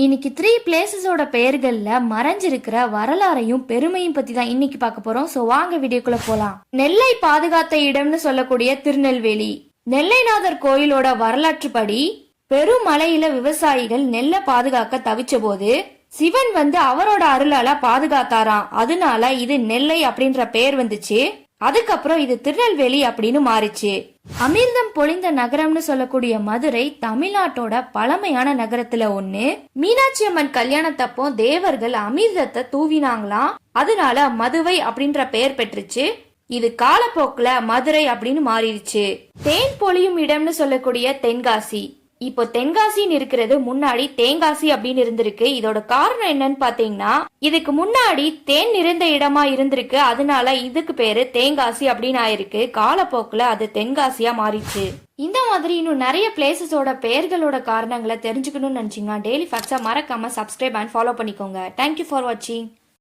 இன்னைக்கு 3 பிளேசஸோட பெயர்கள்ல மறைஞ்சிருக்கிற வரலாறையும் பெருமையும் பத்தி தான் இன்னைக்கு பார்க்க போறோம். சோ வாங்க வீடியோக்குள்ள போலாம். நெல்லை பாதுகாத்த இடம்னு சொல்லக்கூடிய திருநெல்வேலி. நெல்லைநாதர் கோயிலோட வரலாற்று படி பெருமழையில விவசாயிகள் நெல்லை பாதுகாக்க தவிச்ச போது சிவன் அவரோட அருளால பாதுகாத்தாராம். அதனால இது நெல்லை அப்படின்ற பெயர் வந்துச்சு. அதுக்கப்புறம் இது திருநெல்வேலி அப்படின்னு மாறிச்சு. அமிர்தம் பொழிந்த நகரம்னு சொல்லக்கூடிய மதுரை தமிழ்நாட்டோட பழமையான நகரத்துல ஒண்ணு. மீனாட்சி அம்மன் கல்யாணத்தப்போ தேவர்கள் அமிர்தத்தை தூவினாங்களாம். அதனால மதுவை அப்படின்ற பெயர் பெற்றுச்சு. இது காலப்போக்குல மதுரை அப்படின்னு மாறிடுச்சு. தேன் பொழியும் இடம்னு சொல்லக்கூடிய தென்காசி. இப்போ தென்காசின்னு இருக்கிறது முன்னாடி தேங்காசி அப்படின்னு இருந்திருக்கு. இதோட காரணம் என்னன்னு பாத்தீங்கன்னா இதுக்கு முன்னாடி தேன் நிறைந்த இடமா இருந்திருக்கு. அதனால இதுக்கு பேரு தேங்காசி அப்படின்னு ஆயிருக்கு. காலப்போக்குல அது தென்காசியா மாறிச்சு. இந்த மாதிரி இன்னும் நிறைய பிளேசஸோட பெயர்களோட காரணங்களை தெரிஞ்சுக்கணும்னு நினைச்சீங்கன்னா டெய்லி ஃபேக்ட்ஸா மறக்காம சப்ஸ்கிரைப் அண்ட் ஃபாலோ பண்ணிக்கோங்க. தேங்க்யூ ஃபார் வாட்சிங்.